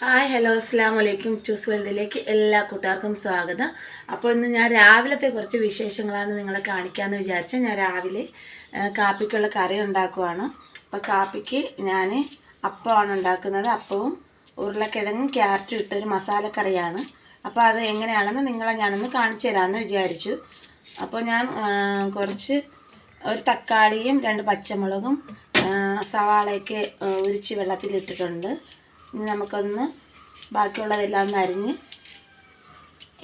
Hi hello അസ്സാം വലൈക്കും choose വേൾഡിലേക്ക് എല്ലാ കൂട്ടുകാർക്കും സ്വാഗതം. അപ്പോൾ ഇന്ന് ഞാൻ രാവിലത്തെ കുറച്ച് വിശേഷങ്ങളാണ് നിങ്ങളെ കാണിക്കാമെന്ന് വിചാരിച്ചാൽ ഞാൻ രാവിലെ കാപ്പിക്കുള്ള കറി ഉണ്ടാക്കുവാണ്. അപ്പോൾ കാപ്പിക്ക് ഞാൻ അപ്പമാണ് ഉണ്ടാക്കുന്നത്. അപ്പവും ഉരുളക്കിഴങ്ങും ക്യാരറ്റും ഇട്ടൊരു മസാലക്കറിയാണ്. അപ്പോൾ അത് എങ്ങനെയാണെന്ന് നിങ്ങളെ ഞാനൊന്ന് കാണിച്ചു തരാമെന്ന് വിചാരിച്ചു. അപ്പോൾ ഞാൻ ഒരു തക്കാളിയും 2 പച്ചമുളകും സവാളയൊക്കെ ഉരിച്ച് വെള്ളത്തിലിട്ടിട്ടുണ്ട്. ഇനി നമുക്കൊന്ന് ബാക്കിയുള്ളതെല്ലാം ഒന്ന് അരിഞ്ഞ്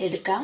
എടുക്കാം.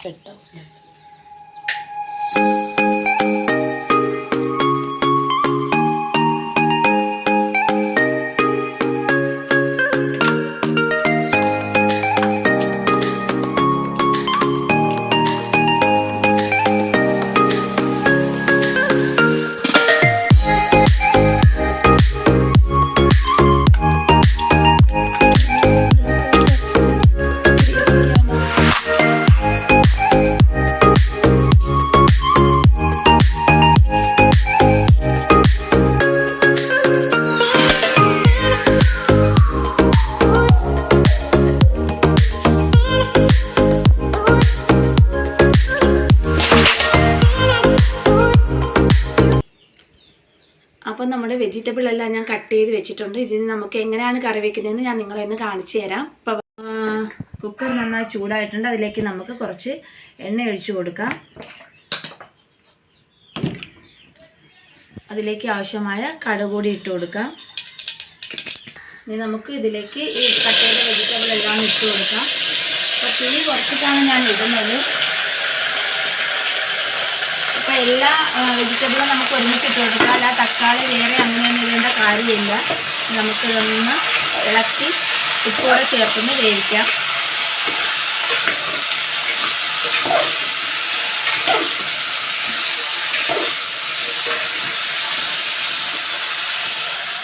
പെട്ടോ അപ്പോൾ നമ്മുടെ വെജിറ്റബിൾ എല്ലാം ഞാൻ കട്ട് ചെയ്ത് വെച്ചിട്ടുണ്ട്. ഇതിന് നമുക്ക് എങ്ങനെയാണ് കറി വെക്കുന്നതെന്ന് ഞാൻ നിങ്ങളെ ഒന്ന് കാണിച്ചു തരാം. ഇപ്പോൾ കുക്കർ നന്നായി ചൂടായിട്ടുണ്ട്. അതിലേക്ക് നമുക്ക് കുറച്ച് എണ്ണ ഒഴിച്ചു കൊടുക്കാം. അതിലേക്ക് ആവശ്യമായ കടുക് കൂടി ഇട്ട് കൊടുക്കാം. ഇനി നമുക്ക് ഇതിലേക്ക് ഈ കട്ട് ചെയ്ത വെജിറ്റബിൾ എല്ലാം ഇട്ട് കൊടുക്കാം. അപ്പോൾ പുളി കുറച്ചിട്ടാണ് ഞാൻ ഇടുന്നത്. അപ്പോൾ എല്ലാ വെജിറ്റബിളും നമുക്ക് ഒരുമിച്ചിട്ട് കൊടുക്കാം. അല്ല തക്കാളി വേറെ അങ്ങനെയൊന്നും ഇടേണ്ട കാര്യമില്ല. നമുക്കിതൊന്ന് ഇളക്കി ഉപ്പോടെ ചേർത്തൊന്ന് വേവിക്കാം.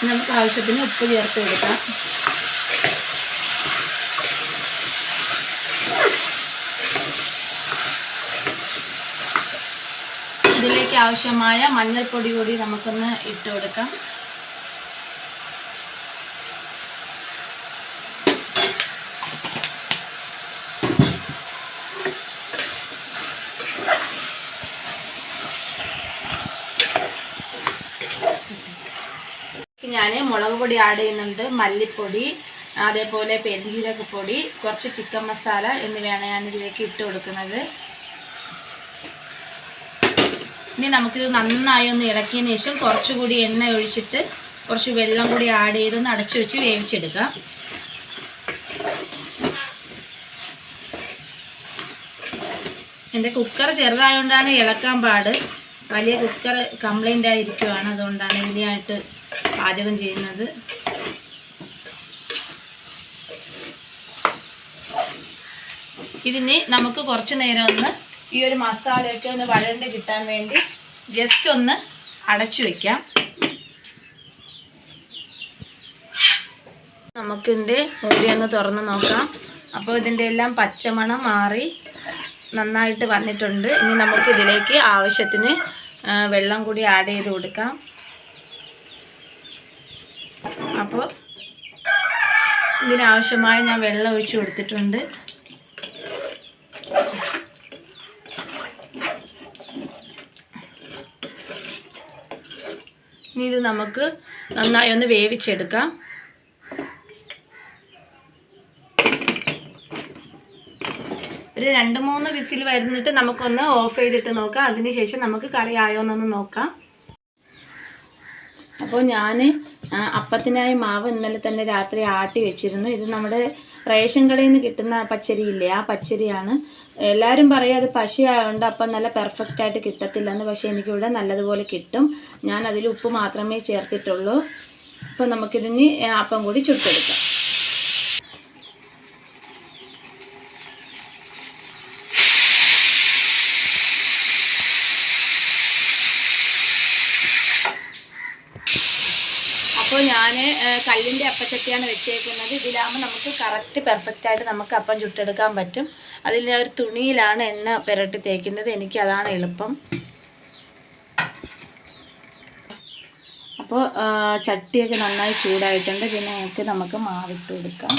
നമുക്ക് ആവശ്യത്തിന് ഉപ്പ് ചേർത്ത് കൊടുക്കാം. ഇതിലേക്ക് ആവശ്യമായ മഞ്ഞൾപ്പൊടി കൂടി നമുക്കൊന്ന് ഇട്ട് കൊടുക്കാം. ഞാൻ മുളക് പൊടി ആഡ് ചെയ്യുന്നുണ്ട്, മല്ലിപ്പൊടി, അതേപോലെ പെരുംജീരകപ്പൊടി, കുറച്ച് ചിക്കൻ മസാല എന്നിവയാണ് ഞാൻ ഇതിലേക്ക് ഇട്ട് കൊടുക്കുന്നത്. ഇനി നമുക്കിത് നന്നായി ഒന്ന് ഇളക്കിയതിന് ശേഷം കുറച്ചുകൂടി എണ്ണ ഒഴിച്ചിട്ട് കുറച്ച് വെള്ളം കൂടി ആഡ് ചെയ്തൊന്ന് അടച്ചു വെച്ച് വേവിച്ചെടുക്കാം. എൻ്റെ കുക്കർ ചെറുതായതുകൊണ്ടാണ് ഇളക്കാൻ പാട്. വലിയ കുക്കർ കംപ്ലൈൻ്റ് ആയിരിക്കുവാണ്, അതുകൊണ്ടാണ് ഇതിനായിട്ട് പാചകം ചെയ്യുന്നത്. ഇതിന് നമുക്ക് കുറച്ച് നേരം ഒന്ന് ഈ ഒരു മസാലയൊക്കെ ഒന്ന് വഴണ്ട് കിട്ടാൻ വേണ്ടി ജസ്റ്റ് ഒന്ന് അടച്ചു വയ്ക്കാം. നമുക്കിതിൻ്റെ മൂടി ഒന്ന് തുറന്ന് നോക്കാം. അപ്പോൾ ഇതിൻ്റെ എല്ലാം പച്ചമണം മാറി നന്നായിട്ട് വന്നിട്ടുണ്ട്. ഇനി നമുക്ക് ഇതിലേക്ക് ആവശ്യത്തിന് വെള്ളം കൂടി ആഡ് ചെയ്ത് കൊടുക്കാം. അപ്പോൾ ഇതിനാവശ്യമായ ഞാൻ വെള്ളം ഒഴിച്ച് കൊടുത്തിട്ടുണ്ട്. ഇനി ഇത് നമുക്ക് നന്നായി ഒന്ന് വേവിച്ചെടുക്കാം. ഒരു 2-3 വിസിൽ വരുന്നിട്ട് നമുക്കൊന്ന് ഓഫ് ചെയ്തിട്ട് നോക്കാം. അതിന് ശേഷം നമുക്ക് കറി ആയോ എന്നൊന്ന് നോക്കാം. അപ്പോൾ ഞാൻ അപ്പത്തിനായി മാവ് ഇന്നലെ തന്നെ രാത്രി ആട്ടി വെച്ചിരുന്നു. ഇത് നമ്മുടെ റേഷൻ കടയിൽ നിന്ന് കിട്ടുന്ന പച്ചരിയില്ലേ, ആ പച്ചരിയാണ്. എല്ലാവരും പറയും അത് പശയായതുകൊണ്ട് അപ്പം നല്ല പെർഫെക്റ്റ് ആയിട്ട് കിട്ടത്തില്ലെന്ന്. പക്ഷേ എനിക്കിവിടെ നല്ലതുപോലെ കിട്ടും. ഞാൻ അതിൽ ഉപ്പ് മാത്രമേ ചേർത്തിട്ടുള്ളൂ. അപ്പം നമുക്കിതിന് അപ്പം കൂടി ചുട്ടെടുക്കാം. അപ്പോൾ ഞാൻ കല്ലിൻ്റെ അപ്പച്ചട്ടിയാണ് വെച്ചേക്കുന്നത്. ഇതിലാകുമ്പോൾ നമുക്ക് കറക്റ്റ് പെർഫെക്റ്റായിട്ട് നമുക്ക് അപ്പം ചുട്ടെടുക്കാൻ പറ്റും. അതിൽ ഞാൻ ഒരു തുണിയിലാണ് എണ്ണ പുരട്ടി തേക്കുന്നത്. എനിക്ക് അതാണ് എളുപ്പം. അപ്പോൾ ചട്ടിയൊക്കെ നന്നായി ചൂടായിട്ടുണ്ട്. പിന്നെ നമുക്ക് മാവിട്ട് കൊടുക്കാം.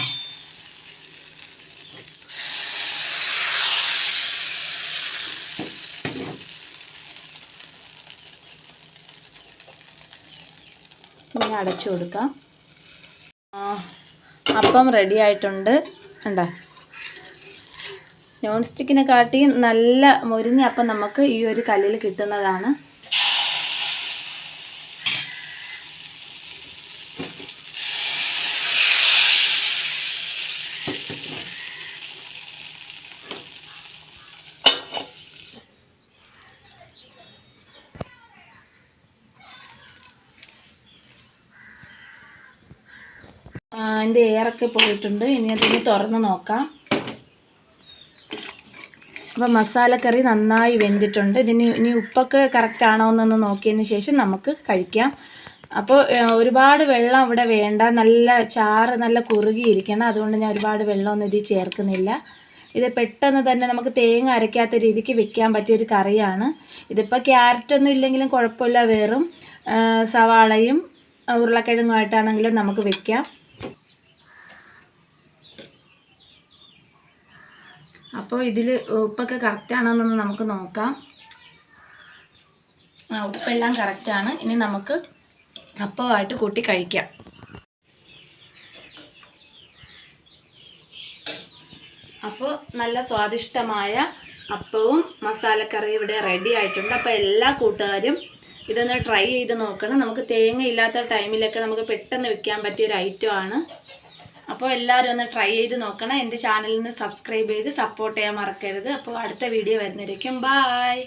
ഇനി അടച്ചു കൊടുക്കാം. അപ്പം റെഡി ആയിട്ടുണ്ട്. കണ്ടോ, നോൺ സ്റ്റിക്കിനെ കാട്ടി നല്ല മൊരിഞ്ഞ അപ്പം നമുക്ക് ഈ ഒരു കല്ലിൽ കിട്ടുന്നതാണ്. അതിൻ്റെ എയറൊക്കെ പോയിട്ടുണ്ട്. ഇനി അതിന് തുറന്ന് നോക്കാം. അപ്പോൾ മസാലക്കറി നന്നായി വെന്തിട്ടുണ്ട്. ഇനി ഉപ്പൊക്കെ കറക്റ്റ് ആണോ എന്നൊന്ന് നോക്കിയതിന് ശേഷം നമുക്ക് കഴിക്കാം. അപ്പോൾ ഒരുപാട് വെള്ളം ഇവിടെ വേണ്ട. നല്ല ചാറ് നല്ല കുറുകിയിരിക്കണം. അതുകൊണ്ട് ഞാൻ ഒരുപാട് വെള്ളമൊന്നും ഇതിൽ ചേർക്കുന്നില്ല. ഇത് പെട്ടെന്ന് തന്നെ നമുക്ക് തേങ്ങ അരയ്ക്കാത്ത രീതിക്ക് വെക്കാൻ പറ്റിയൊരു കറിയാണ്. ഇതിപ്പോൾ ക്യാരറ്റൊന്നും ഇല്ലെങ്കിലും കുഴപ്പമില്ല. വെറും സവാളയും ഉരുളക്കിഴങ്ങുമായിട്ടാണെങ്കിലും നമുക്ക് വെക്കാം. അപ്പോൾ ഇതിൽ ഉപ്പൊക്കെ കറക്റ്റാണെന്നൊന്ന് നമുക്ക് നോക്കാം. ഉപ്പെല്ലാം കറക്റ്റാണ്. ഇനി നമുക്ക് അപ്പമായിട്ട് കൂട്ടി കഴിക്കാം. അപ്പോൾ നല്ല സ്വാദിഷ്ടമായ അപ്പവും മസാലക്കറിയും ഇവിടെ റെഡി ആയിട്ടുണ്ട്. അപ്പോൾ എല്ലാ കൂട്ടുകാരും ഇതൊന്ന് ട്രൈ ചെയ്ത് നോക്കണം. നമുക്ക് തേങ്ങ ഇല്ലാത്ത ടൈമിലൊക്കെ നമുക്ക് പെട്ടെന്ന് വെക്കാൻ പറ്റിയൊരു ഐറ്റമാണ്. അപ്പോൾ എല്ലാവരും ഒന്ന് ട്രൈ ചെയ്ത് നോക്കണം. എൻ്റെ ചാനലിൽ നിന്ന് സബ്സ്ക്രൈബ് ചെയ്ത് സപ്പോർട്ട് ചെയ്യാൻ മറക്കരുത്. അപ്പോൾ അടുത്ത വീഡിയോ വരുന്നതായിരിക്കും. ബായ്.